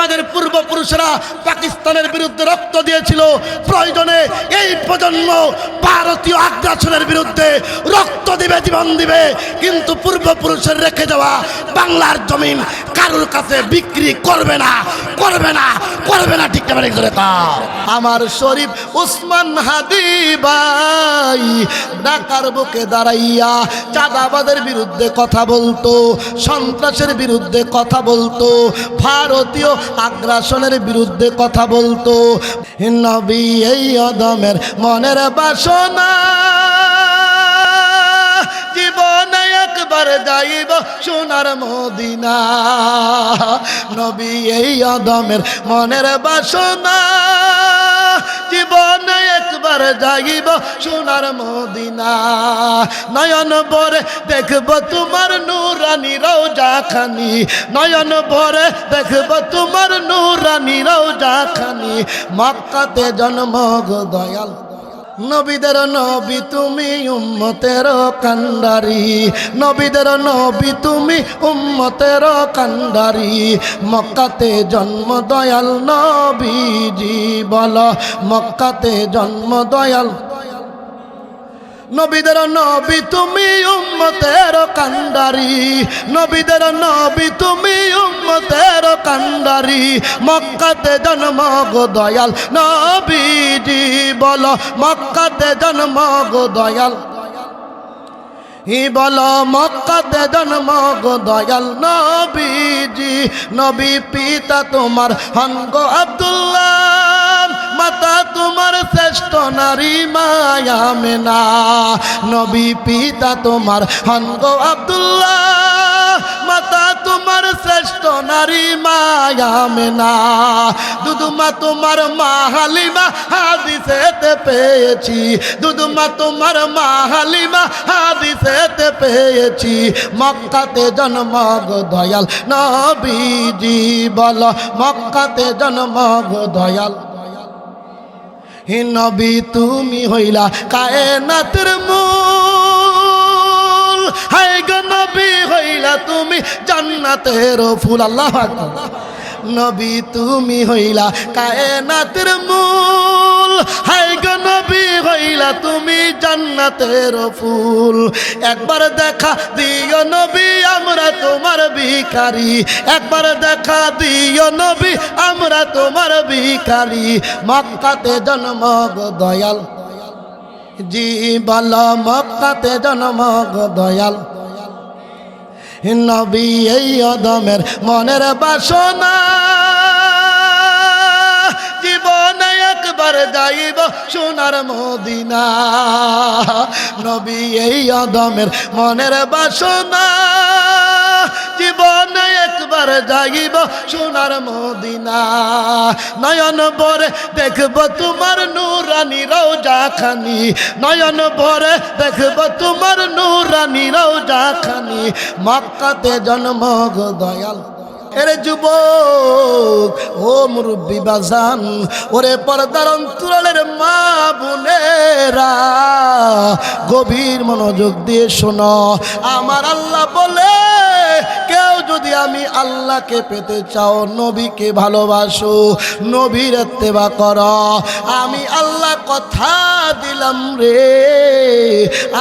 আমাদের পূর্বপুরুষরা পাকিস্তানের বিরুদ্ধে রক্ত দিয়েছিল, প্রয়োজনে এই প্রজন্ম ভারতীয় আগ্রাসনের বিরুদ্ধে রক্ত দিবে, জীবন দিবে, কিন্তু পূর্বপুরুষের রেখে যাওয়া বাংলার জমিন কারোর কাছে বিক্রি করবে না, করবে না, করবে না। ঠিক না? আমার শরীফ উসমান হাদি ভাই ঢাকার বুকে দাঁড়াইয়া চাঁদাবাদের বিরুদ্ধে কথা বলতো, সন্ত্রাসের বিরুদ্ধে কথা বলতো, ভারতীয় আগ্রাসনের বিরুদ্ধে কথা বলতো। নবী এই আদমের মনের বাসনা, জীবনে একবার যাইব সোনার মদিনা। নবী এই আদমের মনের বাসনা, জীবনে একবার যাইব সোনার মদিনা। নয়ন ভরে দেখব তোমার নূরানি রওজা খানি, নয়ন ভরে দেখব তোমার নূরানি রওজা খানি। মক্কাতে জন্ম গো দয়াল নবীদের নবী তুমি, উম্মতের কান্ডারি। নবীদের নবী তুমি, উম্মতের কান্ডারি। মক্কাতে জন্ম দয়াল নবীজি, বলো মক্কাতে জন্ম দয়াল। নবীদের নবী তুমি, উম্মতের কান্ডারি। নবীদের নবী তুমি, উম্মতের কান্ডারি। মক্কাতে জন্ম গো দয়াল নবীজি, বলো মক্কাতে জন্ম গো দয়াল। বলো মক্কাতে জন্ম গো দয়াল নবীজি। নবী পিতা তোমার হন গো আব্দুল্লাহ, মাতা তোমার শ্রেষ্ঠ নারী মায়া মেনা। নবী পিতা তোমার হন গো আব্দুল্লাহ, মাতা তোমার শ্রেষ্ঠ নারী মায়া মেনা। দুদুমা তোমার মা হালিমা হাদিসেতে পেয়েছি, দুদুমা তোমার মা হালিমা হাদিসেতে পেয়েছি। মক্কাতে জন্ম গো দয়াল নবীজি, বলো মক্কাতে জন্ম গো দয়াল। হে নবী তুমি হইলা কায়নাতের মূল, হায় গো নবী হইলা তুমি জান্নাতের ফুল। আল্লাহু আকবার। নবী তুমি হইলা কায়নাতের মূল, হায় গো নবী হইলা তুমি জান্নাতের ফুল। একবার দেখা দিও নবী আমরা তোমার ভিখারি, একবার দেখা দিও নবী আমরা তোমার ভিখারি। মক্কাতে জন্ম গো দয়াল জি, বলো মক্কাতে জন্ম গো দয়াল। নবী এই আদমের মনের বাসনা, জীবনে একবার যাইব সোনার মদিনা। নবী এই আদমের মনের বাসনা, জীবনে একবার যাইব সোনার মদিনা। নয়ন ভরে দেখব তোমার নূরানি রওজা খানি, নয়ন ভরে দেখব তোমার নূরানি রওজা খানি। মক্কাতে জন্ম গো দয়াল। এরে যুবক ও মুরব্বী বাজান, ওরে পর্দার অন্তরালের মা বোনেরা, গভীর মনোযোগ দিয়ে শোনো। আমার আল্লাহ বলে, কেউ যদি আমি আল্লাহকে পেতে চাও নবীকে ভালোবাসো, নবীর ইত্তেবা করো। আমি আল্লাহ কথা দিলাম রে,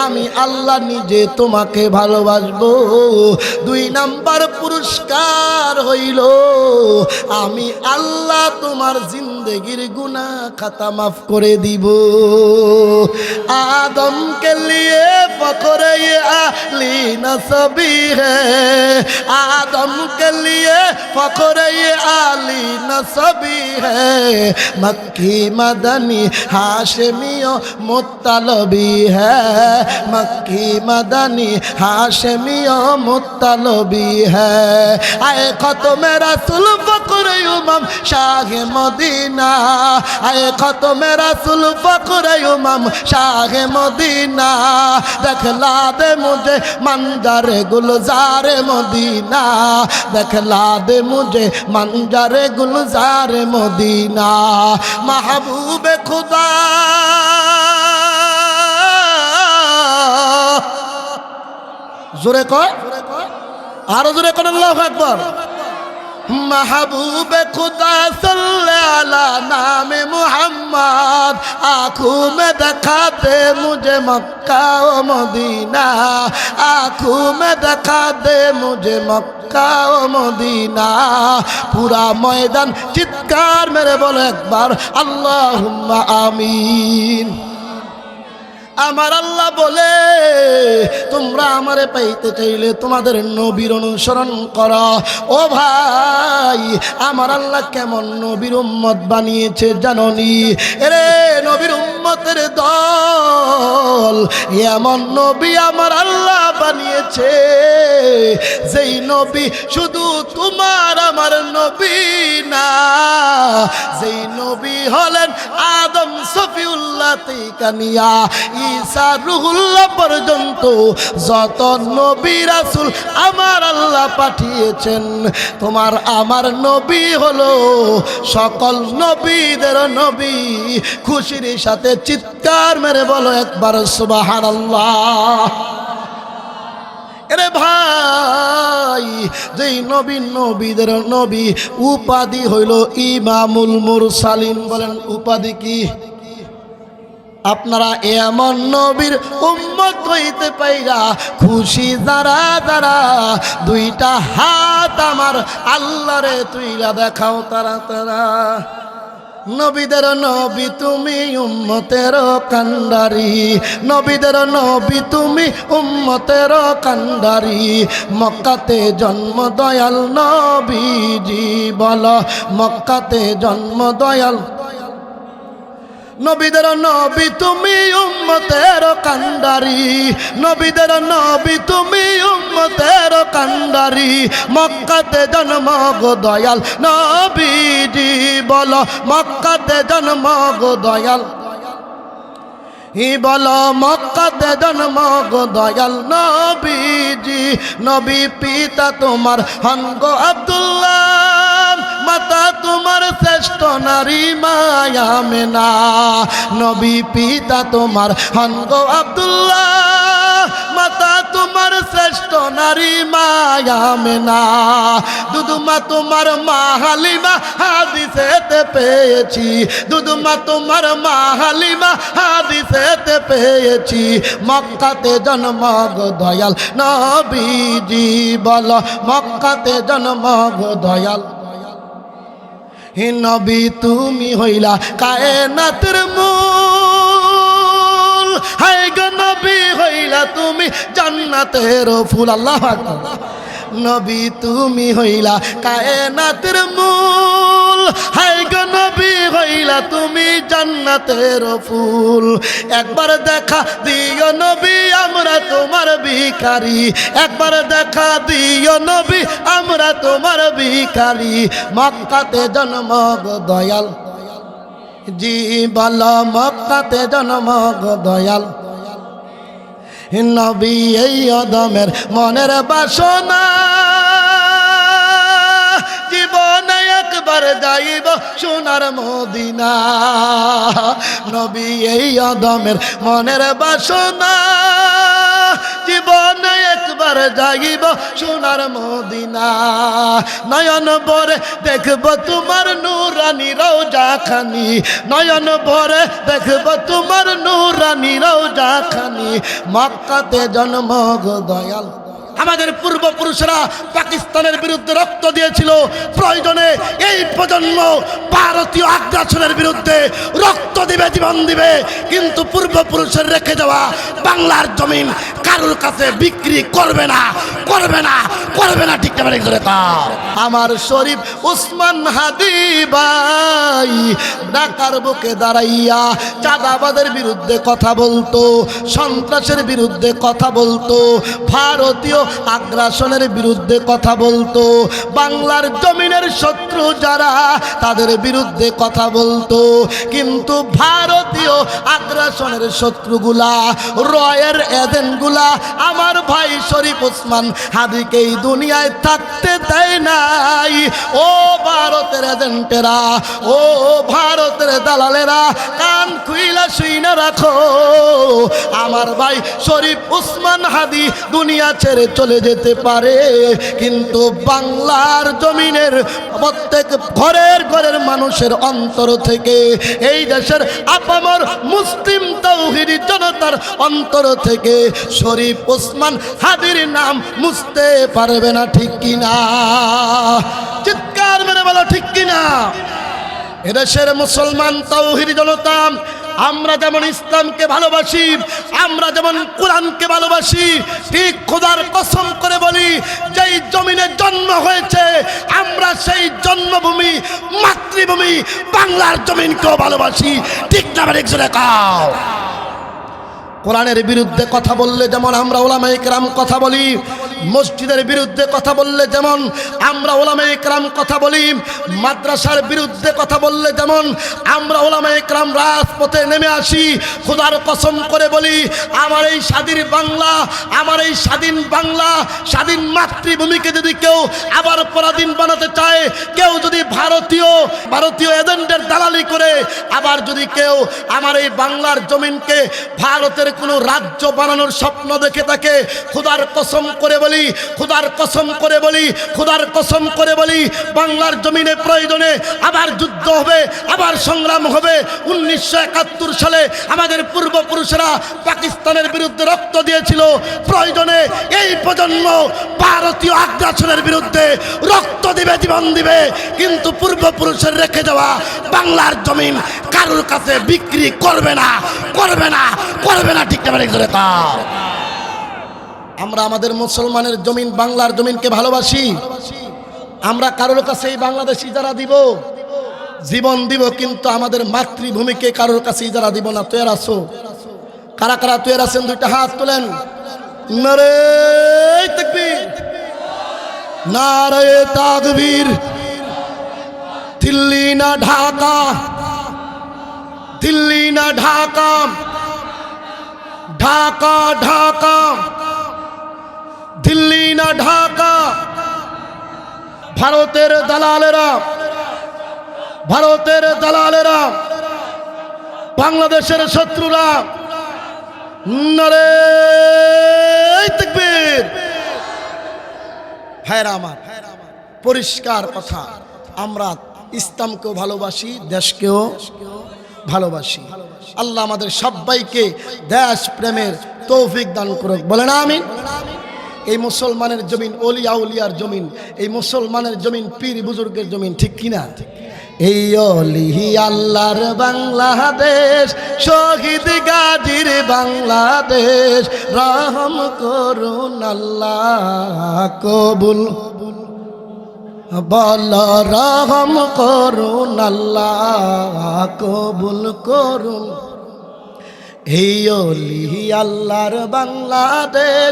আমি আল্লাহ নিজে তোমাকে ভালোবাসবো। 2 নাম্বার পুরস্কার হইল, আমি আল্লাহ তোমার জিন্দেগির গুনাহ খাতা মাফ করে দিব। आदम के लिए फख्र ये आली नसबी है, आदम के लिए फख्र ये आली नसबी है। मक्की मदनी हाशमियो मुत्तलबी है, मक्की मदनी हाशमियो मुत्तलबी है। आए खत्म रसूल फख्र उमम शाह मदीना, आए खत्म रसूल फख्र उमम शाह मदीना। देखला दे मुझे मंजर गुलजार मदीना, देखला दे मुझे मंजर गुलजार मदीना। महबूब खुदा जोरे को आरो जोरे को अल्लाहु আকবার। महबूब खुदा सल्ले अला नाम मोहम्मद आँखों में दिखा दे मुझे मक्का व मदीना आँखों में दिखा दे मुझे मक्का व मदीना पूरा मैदान चित्कार मेरे बोलो एक बार अल्लाहुम्मा आमीन আমার আল্লাহ বলে তোমরা আমারে পাইতে চাইলে তোমাদের নবীর অনুসরণ করো ও ভাই আমার আল্লাহ কেমন নবীর উম্মত বানিয়েছে জানোনি এরে নবীর উম্মতের দল এমন নবী আমার আল্লাহ বানিয়েছে যেই নবী শুধু তোমার আমার নবী না যেই নবী হলেন আদম সফিউল্লাহ থেকে নিয়া ঈসা রুহুল্লাহ পর্যন্ত যত নবী রাসূল আমার আল্লাহ পাঠিয়েছেন তোমার আমার নবী হলো সকল নবীদের নবী খুশির সাথে চিৎকার মেরে বলো একবার সুবহানাল্লাহ এরে ভাই যেই নবী নবীদের নবী উপাধি হইল ইমামুল মুরসালিন বলেন উপাধি কি আপনারা এমন নবীর উম্মত হইতে পাইরা খুশি যারা যারা দুইটা হাত আমার আল্লাহরে তুইলা দেখাও তারা তারা নবীদের নবী তুমি উম্মতের কান্ডারি নবীদের নবী তুমি উম্মতের কান্ডারি মক্কাতে জন্ম দয়াল নবীজি বলো মক্কাতে জন্ম দয়াল নবীদের নবী তুমি উম্মতের কান্ডারি নবীদের নবী তুমি উম্মতের কান্ডারি মক্কাতে জন্ম গো দয়াল নবীজি বলো মক্কাতে জন্ম গো দয়াল হি বলো মক্কাতে জন্ম গো দয়াল নবীজি নবী পিতা তোমার হন গো আব্দুল্লাহ মাতা তোমার শ্রেষ্ঠ নারী মায়া মেনা নবী পিতা তোমার হন গো আব্দুল্লাহ মাতা তোমার শ্রেষ্ঠ নারী মায়া মেনা দুদুমা তোমার মা হালিমা হাদিসেতে পেয়েছি দুদুমা তোমার মা হালিমা হাদিসেতে পেয়েছি মক্কাতে জন্ম গো দয়াল নবীজি বলো মক্কাতে জন্ম গো দয়াল হে নবী তুমি হইলা কায়নাতের মূল হায় গো নবী হইলা তুমি জান্নাতের ফুল আল্লাহু আকবার নবী তুমি হইলা কায়নাতের মূল হায় গো নবী হইলা তুমি জান্নাতের ফুল একবার দেখা দিও নবী আমরা তোমার ভিখারি একবার দেখা দিও নবী আমরা তোমার ভিখারি মক্কাতে জন্ম গো দয়াল জি বলো মক্কাতে জন্ম গো দয়াল নবী এই আদমের মনের বাসনা জীবনে একবার যাইব সোনার মদিনা নবী এই আদমের মনের বাসনা জীবনে একবার যাইব সোনার মদিনা নয়ন ভরে দেখব তোমার নূরানী রওজা খানি নয়ন ভরে দেখব তোমার নূরানী রওজা খানি মক্কাতে জন্ম গো দয়াল আমাদের পূর্বপুরুষরা পাকিস্তানের বিরুদ্ধে রক্ত দিয়েছিল প্রয়োজনে এই প্রজন্ম ভারতীয় আগ্রাসনের বিরুদ্ধে রক্ত দিবে জীবন দিবে কিন্তু পূর্বপুরুষের রেখে যাওয়া বাংলার জমিন কারোর কাছে বিক্রি করবে না করবে না করবে না ঠিক করে আমার শরীফ উসমান হাদি ভাই ঢাকার বুকে দাঁড়াইয়া চাঁদাবাদের বিরুদ্ধে কথা বলতো সন্ত্রাসের বিরুদ্ধে কথা বলতো ভারতীয় আগ্রাসনের বিরুদ্ধে কথা বলতো বাংলার জমিনের শত্রু যারা তাদের বিরুদ্ধে কথা বলতো কিন্তু ভারতীয় আগ্রাসনের শত্রুগুলা রয়ের এজেন্টগুলা আমার ভাই শরীফ উসমান হাদিকে এই দুনিয়ায় থাকতে দেয় নাই ও ভারতের এজেন্টেরা ও ভারতের দালালেরা কান খুইলা শুইনা রাখো আমার ভাই শরীফ উসমান হাদি দুনিয়া ছেড়ে চলে যেতে পারে, কিন্তু বাংলার জমিনের প্রত্যেক ঘরের ঘরের মানুষের অন্তর থেকে, এই দেশের আপামর মুসলিম তাওহীদি জনতার অন্তর থেকে শরীফ ওসমান হাদির নাম মুছতে পারবে না, ঠিক কিনা? চিৎকার মেরে বলো ঠিক কিনা? এদেশের মুসলমান তাওহীদি জনতা, আমরা যেমন ইসলামকে ভালোবাসি, আমরা যেমন কোরআনকে ভালোবাসি, ঠিক খোদার কসম করে বলি, যেই জমিনে জন্ম হয়েছে আমরা সেই জন্মভূমি মাতৃভূমি বাংলার জমিনকেও ভালোবাসি, ঠিক না? একজনে কাও কোরআনের বিরুদ্ধে কথা বললে যেমন আমরা উলামায়ে কেরাম কথা বলি, মসজিদের বিরুদ্ধে কথা বললে যেমন আমরা উলামায়ে কেরাম কথা বলি, মাদ্রাসার বিরুদ্ধে কথা বললে যেমন আমরা উলামায়ে কেরাম রাজপথে নেমে আসি, খোদার কসম করে বলি, আমার এই স্বাধীন বাংলা, আমার এই স্বাধীন বাংলা, স্বাধীন মাতৃভূমিকে যদি কেউ আবার পরাধীন বানাতে চায়, কেউ যদি ভারতীয় এজেন্টের দালালি করে আবার যদি কেউ আমার এই বাংলার জমিনকে ভারতের কোনো রাজ্য বানানোর স্বপ্ন দেখে থাকে, খোদার কসম করে বলি, খোদার কসম করে বলি, খোদার কসম করে বলি, বাংলার জমিনে প্রয়োজনে আবার যুদ্ধ হবে, আবার সংগ্রাম হবে। 1971 সালে আমাদের পূর্বপুরুষেরা পাকিস্তানের বিরুদ্ধে রক্ত দিয়েছিল, প্রয়োজনে এই প্রজন্ম ভারতীয় আগ্রাসনের বিরুদ্ধে রক্ত দিবে, জীবন দিবে, কিন্তু পূর্বপুরুষের রেখে যাওয়া বাংলার জমিন কারোর কাছে বিক্রি করবে না, করবে না, করবে না, ঠিক না? আমরা আমাদের মুসলমানের জমিন বাংলার জমিনকে ভালোবাসি, আমরা কারোর কাছে এই বাংলাদেশ ইজারা দিব, জীবন দিব, কিন্তু আমাদের মাতৃভূমিকে কারোর কাছে ইজারা দিব না। তৈরি আছো? কারা কারা তৈরি আছেন? দুইটা হাত তোলেন। নারে তাকবীর, নারে তাকবীর। দিল্লি না ঢাকা, দিল্লি না ঢাকা, ঢাকা ঢাকা, দিল্লি না ঢাকা। ভারতের দালালেরা, ভারতের দালালেরা, বাংলাদেশের শত্রুরা, নারে তাকবীর। ভাইরা আমার, পরিষ্কার কথা, আমরা ইসলামকেও ভালোবাসি, দেশকেও ভালোবাসি। আল্লাহ আমাদের সবাইকে দেশ প্রেমের তৌফিক দান করুক, বলেন আমিন। এই মুসলমানের জমিন ওলিয়া উলিয়ার জমিন, এই মুসলমানের জমিন পীর বুজুর্গের জমিন, ঠিক কিনা? এই অলি আল্লাহর বাংলাদেশ, শহীদ গাজীর বাংলাদেশ, রহম করুন আল্লাহ কবুল, বল রহম করুন আল্লাহ কবুল করুন। এই অলি আল্লাহর বাংলাদেশ,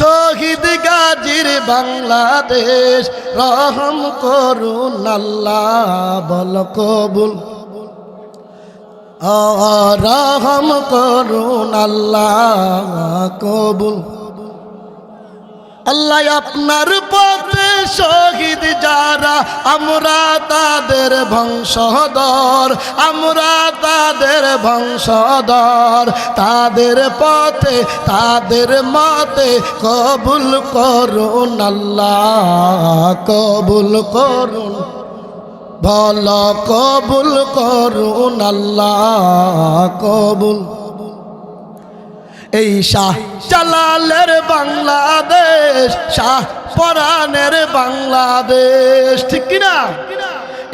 শহীদ গাজীর বাংলাদেশ, রহম করুন আল্লাহ, বল কবুল, রহম করুন আল্লাহ কবুল। আল্লাহ আপনার পথে শহীদ যারা, আমরা তাদের বংশধর, আমরা তাদের বংশধর, তাদের পথে তাদের মতে কবুল করুন আল্লাহ কবুল করুন, বল কবুল করুন আল্লাহ কবুল। এই শাহ জালালের বাংলাদেশ, শাহ পরাণের বাংলাদেশ, ঠিক কিনা?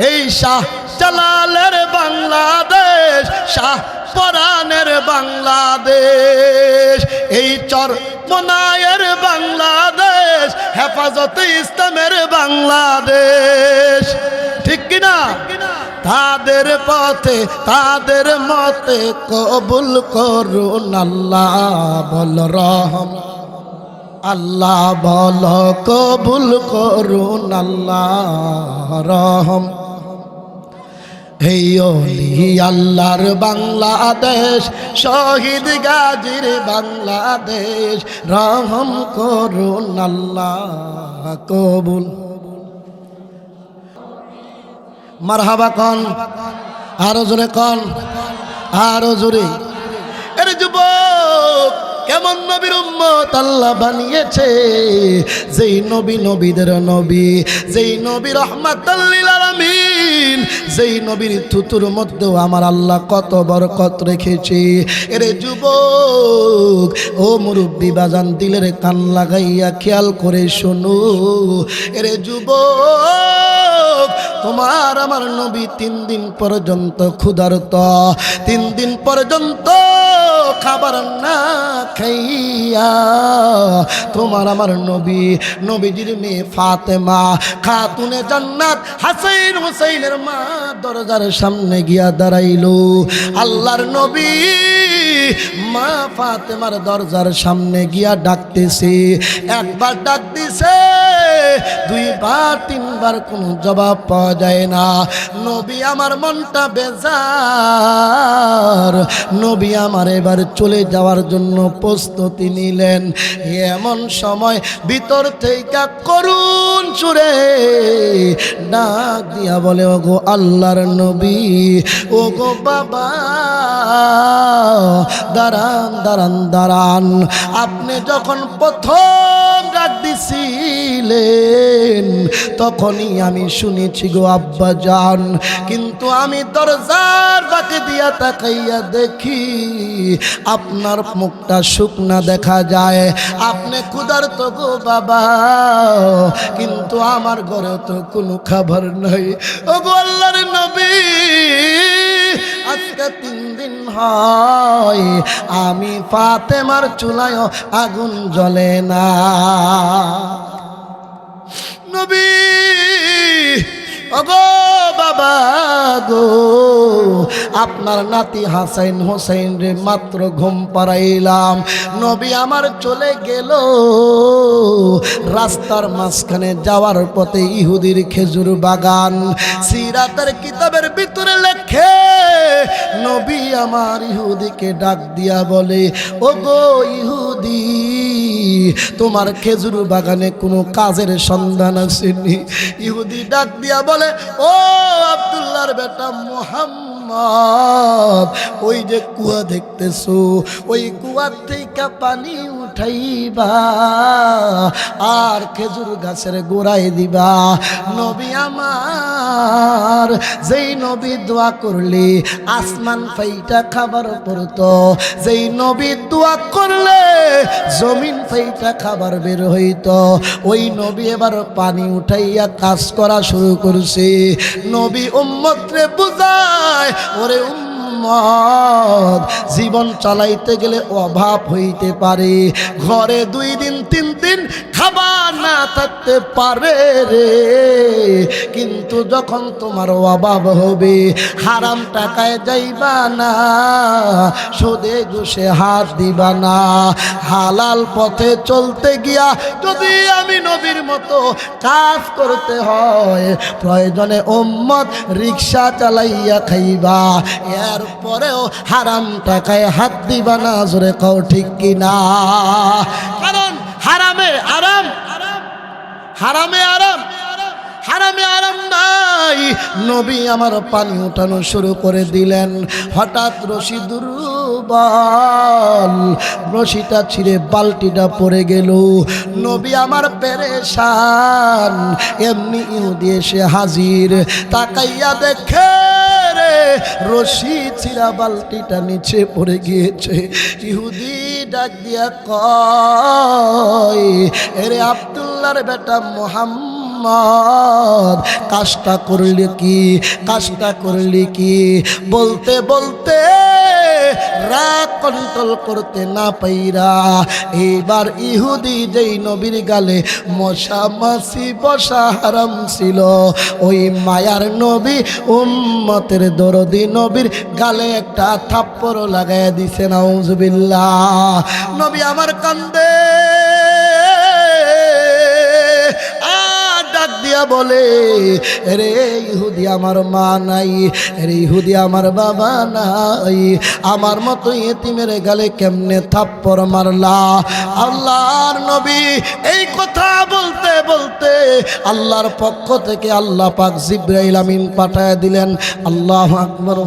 এই শাহ জালালের বাংলাদেশ, শাহ পরাণের বাংলাদেশ, এই চরমনায়ের বাংলাদেশ, হেফাজতে ইসলামের বাংলাদেশ, ঠিক কিনা? তাদের পথে তাদের মতে কবুল করুন আল্লাহ, বল রহম আল্লাহ, বল কবুল করুন আল্লাহ রহম। এই অলি আল্লাহর বাংলাদেশ, শহীদ গাজীর বাংলাদেশ, রহম করুন আল্লাহ কবুল। মারহাবা কন, আরো জোরে কন, আরো জোরে। এর যুবক এমন নবীর উম্মত আল্লাহ বানিয়েছে যেই নবী নবীদের নবী, যেই নবী রাহমাতাল লিল আলামিন, যেই নবীর থুতুর মধ্যেও আমার আল্লাহ কত বরকত রেখেছে। এরে যুবক, ও মুরব্বী বাজান, দিলের কান লাগাইয়া খেয়াল করে শোনো। এরে যুবক, তোমার আমার নবী 3 দিন পর্যন্ত ক্ষুধার্ত, 3 দিন পর্যন্ত খাবার না খাইয়া তোমার আমার নবী, নবীজির মেয়ে ফাতেমা খাতুনে জান্নাত হাসাইন হুসাইনের মা দরজার সামনে গিয়া দাঁড়াইলো। আল্লাহর নবী মা ফাতেমার দরজার সামনে গিয়া ডাকতেছে। একবার ডাক দিছে, 2 বার 3 বার কোনো জবাব পাওয়া যায় না। নবী আমার মনটা বেজার, নবী আমার এবার চলে যাওয়ার জন্য প্রস্তুতি নিলেন। এমন সময় ভিতর থেকে করুণ সুরে ডাক দিয়া বলে, ওগো আল্লাহর নবী, ওগো বাবা, দাঁড়ান দাঁড়ান দাঁড়ান। আপনি যখন প্রথম ডাক দিছিলেন তখনই আমি শুনেছি গো আব্বা জান, কিন্তু আমি দরজার বাঁকে দিয়া তাকাইয়া দেখি আপনার মুখটা শুকনা দেখা যায়। আপনি ক্ষুধার্ত গো বাবা, কিন্তু আমার ঘরে তো কোনো খাবার নাই। ওগো আল্লাহর নবী, আজকে 3 দিন হয় আমি ফাতেমার চুলায় আগুন জ্বলে না। নবী, ওগো বাবা গো, আপনার নাতি হাসাইন হোসেন রে মাত্র ঘুম পাড়াইলাম, নবী আমার চলে গেল। রাস্তার মাঝখানে যাওয়ার পথে ইহুদির খেজুর বাগান। সিরাতের কিতাবের ভিতরে লেখে, নবী আমার ইহুদিকে ডাক দিয়া বলে, ওগো ইহুদি, তোমার খেজুর বাগানে কোনো কাজের সন্ধান আসেনি? ইহুদি ডাক দিয়া বলে, ও আব্দুল্লাহর বেটা মুহাম্মদ, ওই যে কুয়া দেখতেছো, ওই কুয়ার থেকে পানি উঠাইবা আর খেজুর গাছের গোড়ায় দিবা। নবী আমার, যেই নবী দোয়া করলে আসমান ফাইটা খাবার পড়তো, যেই নবী দোয়া করলে জমিন ফাইটা খাবার বের হইতো, ওই নবী এবার পানি উঠাইয়া কাজ করা শুরু করছে। নবী উম্মতরে বুঝায়, ওরে উম্মত, জীবন চালাইতে গেলে অভাব হইতে পারে, ঘরে 2 দিন 3 দিন খাবার না থাকতে পারে রে, কিন্তু যখন তোমার অভাব হবে হারাম টাকায় যাইবা না, সুদে ঘুষে হাত দিবা না, হালাল পথে চলতে গিয়া যদি আমি নবীর মতো কাজ করতে হয়, প্রয়োজনে উম্মত রিকশা চালাইয়া খাইবা, এরপরেও হারাম টাকায় হাত দিবা না। জোরে কও ঠিক কিনা? কারণ হারামে আরাম, হারামে আরাম, হারামে আরাম নাই। নবী আমার পানি উঠানো শুরু করে দিলেন। হঠাৎ রশি দুর্বল, রশিটা ছিঁড়ে বালতিটা পড়ে গেল। নবী আমার পেরেশান। এমনি ইহুদি এসে হাজির, তাকাইয়া দেখে রে রশি ছিঁড়া বালতিটা নিচে পড়ে গিয়েছে। ইহুদি ডাক দিয়া কয়, এরে আব্দুল্লাহর বেটা মুহাম্মদ, কাজটা করলি কি, কাজটা করলি কি? বলতে বলতে রাগ কন্ট্রোল করতে না পাইরা এবার ইহুদি যেই নবীর গালে মশা মাছি বসা হারাম ছিল, ওই মায়ার নবী উম্মতের দরদি নবীর গালে একটা থাপ্পড় লাগাইয়া দিছে। নাউজুবিল্লাহ। নবী আমার কান্দে, ডাক দিয়া বলে, রে ইহুদি আমার মা নাই, রে ইহুদি আমার বাবা নাই, আমার মতো ইতিমের গালে কেমনে থাপ্পড় মারলা? আল্লাহর নবী এই কথা বলতে বলতে আল্লাহর পক্ষ থেকে আল্লাহ পাক জিবরাইল আমিন পাঠায়া দিলেন। আল্লাহু আকবার।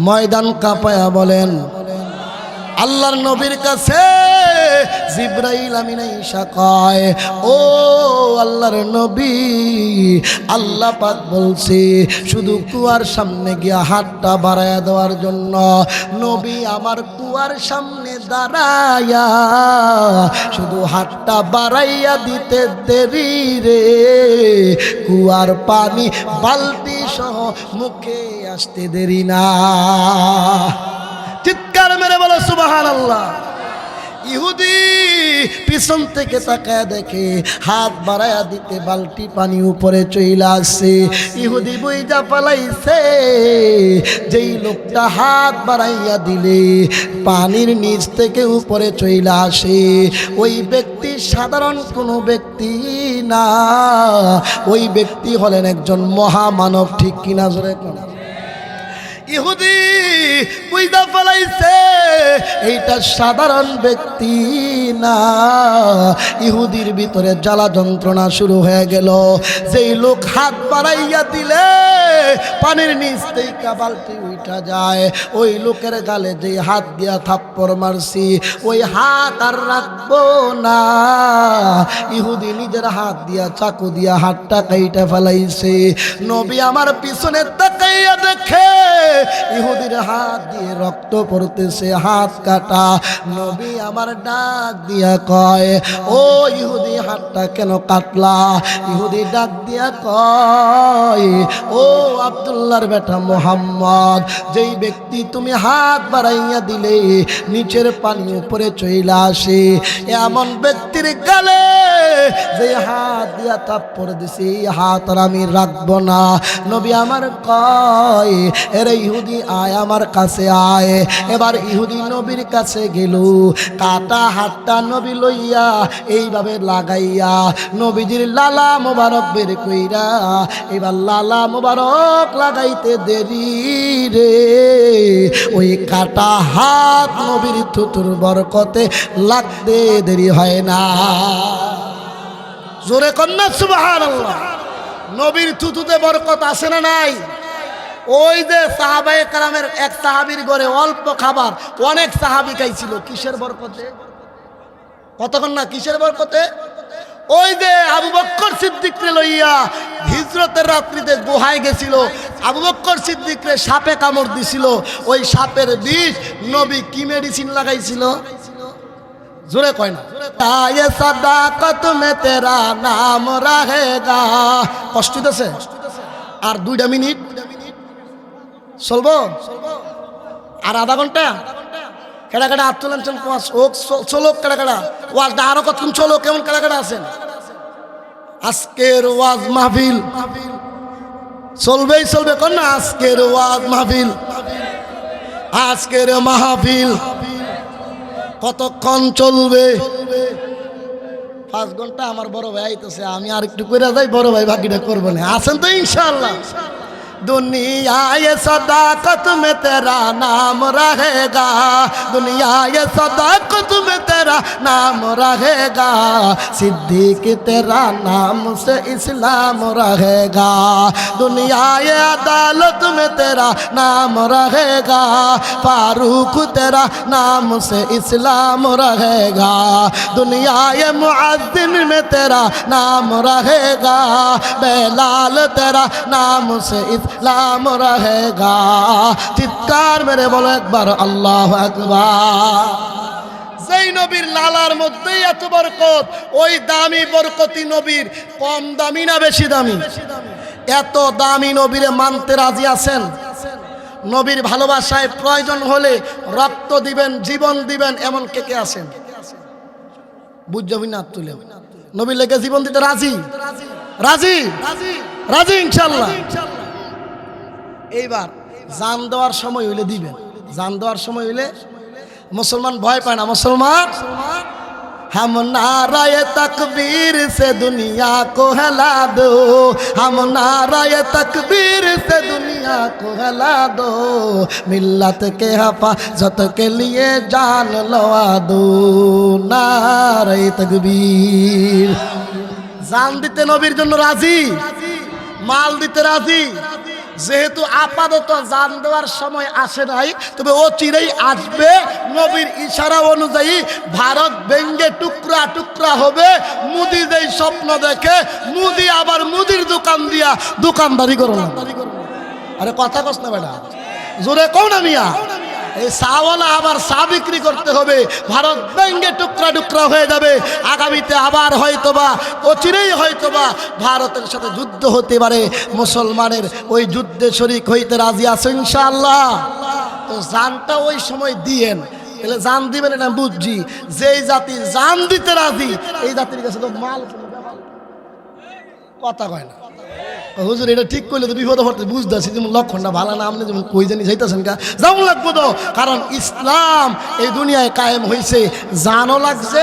ময়দান কাঁপায়া বলেন, আল্লাহর নবীর কাছে জিবরাইল আমিন আয়েশা কয়, ও আল্লাহর নবী, আল্লাহ পাক বলছে শুধু কুয়ার সামনে গিয়া হাতটা বাড়ায়া দেওয়ার জন্য। নবী আমার কুয়ার সামনে দাঁড়ায়া শুধু হাতটা বাড়াইয়া দিতে দেরি রে, কুয়ার পানি বালতি সহ মুখে আসতে দেরি না। চিৎকার মেরে বলো সুবহানাল্লাহ। ইহুদি পিছন থেকে তাকায় দেখে হাত বাড়ায়া দিতে বালতি পানি উপরে চইলা আসছে। ইহুদি বুইজা পালাইছে যেই লোকটা হাত বাড়াইয়া দিলে পানির নিচ থেকে উপরে চইলা আসে, ওই ব্যক্তি সাধারণ কোনো ব্যক্তি না, ওই ব্যক্তি হলেন একজন মহামানব। ঠিক কিনা জোরে কোন? ইহুদি বুঝা ফেলাইছে এইটা সাধারণ ব্যক্তি না। ইহুদির ভিতরে জ্বালা যন্ত্রণা শুরু হয়ে গেল। যেই লোক হাত বাড়াইয়া দিলে পানির নিচ থেকে বালতি উঠা যায়, ওই লোকের গালে যে হাত দিয়া থাপ্পড় মারছি ওই হাত আর রাখবো না। ইহুদি নিজের হাত দিয়া চাকু দিয়া হাতটা কাইটা ফেলাইছে। নবী আমার পিছনে তাকাইয়া দেখে ইহুদির হাত দিয়ে রক্ত পড়তেছে, হাত কাটা। নবী আমার ডাক দিয়া কয়, ও ইহুদি হাতটা কেন কাটলা? ইহুদি ডাক দিয়া কয়, ও আব্দুল্লাহর বেটা মুহাম্মদ, যেই ব্যক্তি তুমি হাত বাড়াইয়া দিলে নিচের পানি উপরে চইলা আসে, এমন ব্যক্তির গালে যে হাত দিয়া থাপ্পড় দিছি হাত আর আমি রাখবো না। নবী আমার কয়, এরে ইহুদি আয় আমার কাছে আয়। এবার ইহুদি নবীর কাছে গেল, কাটা হাতটা নবী লইয়া এইভাবে লাগাইয়া নবীজির লালা মোবারক বের কইরা এবার লালা মোবারক লাগাইতে দেরি রে, ওই কাটা হাত নবীর থুতুর বরকতে লাগতে দেরি হয় না। জোরে কন্যা সুবহানাল্লাহ। নবীর থুতুতে বরকত আছে না নাই? ওই যে সাহাবায়ে কেরামের এক সাহাবীর ঘরে অল্প খাবার অনেক সাহাবী খাইছিল, কিসের বরকতে? কতক্ষণ না কিসের বরকতে? ওই যে আবু বকর সিদ্দিককে লইয়া হিজরতের রাত্রিতে গুহায় গেছিল, আবু বকর সিদ্দিককে সাপে কামড় দিছিল, ওই সাপের বিষ নবী কি মেডিসিন লাগাইছিল? জোরে কয় না? আয়ে সাদাকত মে তেরা নাম রাহেগা। কষ্ট দিতেছে? আর 2 মিনিট চলবো? আর আধা ঘন্টা? কেডা কেডা হাত তোলেন? চলো কেডা কেডা? ওয়াজটা আরো কতক্ষণ চলো? কেমন কেডা কেডা আছেন? আজকের ওয়াজ মাহফিল চলবেই চলবে। কোন না আজকের ওয়াজ মাহফিল, আজকের মাহফিল কতক্ষণ চলবে? 5 ঘন্টা। আমার বড় ভাই আইতেছে, আমি আর একটু করে যাই, বড় ভাই বাকিটা করবো না। আছেন তো ইনশাআল্লাহ? दुनिया ये सदाकत में तेरा नाम रहेगा, दुनिया ये सदाकत में तेरा नाम रहेगा, सिद्दीक तेरा नाम से इस्लाम रहेगा, दुनिया ये अदालत में तेरा नाम रहेगा, फारूक तेरा नाम से इस्लाम रहेगा, दुनिया ये मुअज्जिन में तेरा नाम रहेगा, बेलाल तेरा नाम से इस्लाम रहेगा। চিৎকার মেরে বলো একবার আল্লাহু আকবার। যেই নবীর লালার মধ্যে এত বরকত, ওই দামি বরকতি নবীর কম দামি না বেশি দামি? এত দামি নবীরে মানতে রাজি আছেন? নবীর ভালোবাসায় প্রয়োজন হলে রক্ত দিবেন, জীবন দিবেন, এমন কে কে আছেন? বুঝবি না তুলে নবীর লেগে জীবন দিতে রাজি? রাজি রাজি ইনশাআল্লাহ। এইবার জান দেওয়ার সময় হইলে দিবেন, জান দেওয়ার সময় হইলে। মুসলমান ভয় পায় না, মুসলমান हम नाराए तकबीर से दुनिया को हिला दो, हम नाराए तकबीर से दुनिया को हिला दो, मिल्लत के हिफाजत के लिए जान लवा दो, नाराए तकबीर। জান দিতে নবীর জন্য রাজি, মাল দিতে রাজি, যেহেতু আপাতত জান দেওয়ার সময় আসে নাই, তবে ও চিরেই আসবে। নবীর ইশারা অনুযায়ী ভারত ভেঙ্গে টুকরা টুকরা হবে। মুদি যেই স্বপ্ন দেখে, মুদি আবার মুদির দোকান দিয়া দোকানদারি করো না। আরে কথা কস না বেটা, জোরে কও না মিয়া। এই চাওয়ালা আবার চা বিক্রি করতে হবে, ভারত ভেঙ্গে টুকরা টুকরা হয়ে যাবে। আগামীতে আবার হয়তোবা অচিরেই হয়তোবা ভারতের সাথে যুদ্ধ হতে পারে। মুসলমানের ওই যুদ্ধে শরিক হইতে রাজি আছে ইনশাআল্লাহ। তো জানটা ওই সময় দিয়েন, তাহলে জান দিবেন এটা বুঝছি। যেই জাতি জান দিতে রাজি, এই জাতির কাছে তো মাল কথা কয় না। হুজুর এটা ঠিক করলে তো বিপদ পড়তে বুঝতেছি, যেমন লক্ষণটা ভালো না, আপনি যেমন কই জানি যাইতেছেন কা যেমন লাগবো তো। কারণ ইসলাম এই দুনিয়ায় কায়েম হয়েছে, জানও লাগছে,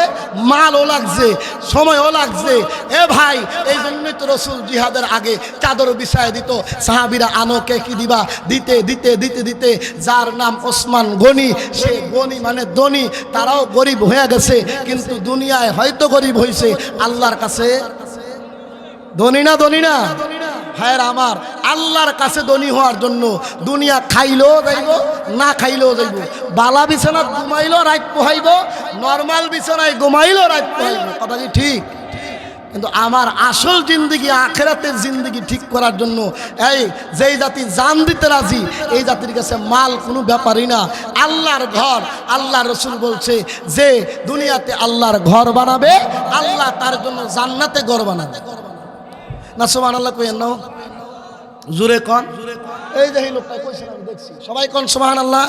মালও লাগছে, সময়ও লাগছে। এ ভাই, এই জন্যই তো রসুল জিহাদের আগে চাদর বিছায় দিত। সাহাবিরা আনো কে কি দিবা, দিতে দিতে দিতে দিতে যার নাম ওসমান গনি, সে গনি মানে ধনী, তারাও গরিব হয়ে গেছে। কিন্তু দুনিয়ায় হয়তো গরিব হয়েছে, আল্লাহর কাছে ধনী না। ধনী না ভাইয়ের আমার, আল্লাহর কাছে ধনী হওয়ার জন্য দুনিয়া খাইলেও যাইব, না খাইলেও যাইব। বালা বিছানায় ঘুমাইলেও রাত পোহাইব, নর্মাল বিছানায় ঘুমাইলেও রাত পোহাইব। কথা কি ঠিক? কিন্তু আমার আসল জিন্দিগি, আখেরাতের জিন্দিগি ঠিক করার জন্য এই যেই জাতি জান দিতে রাজি, এই জাতির কাছে মাল কোনো ব্যাপারই না। আল্লাহর ঘর, আল্লাহ রসুল বলছে যে দুনিয়াতে আল্লাহর ঘর বানাবে, আল্লাহ তার জন্য জান্নাতে ঘর বানাবে। না সুবহানাল্লাহ কইেন না, জোরে কোন। এই যে এই লোকটা কইছেন আমি দেখছি, সবাই কোন সুবহানাল্লাহ,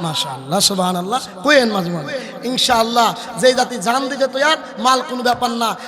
মাশাআল্লাহ সুবহানাল্লাহ কইেন মাঝে মাঝে ইনশাআল্লাহ। যেই জাতি জান দিতে তৈয়ার, মাল কোনো ব্যাপার না।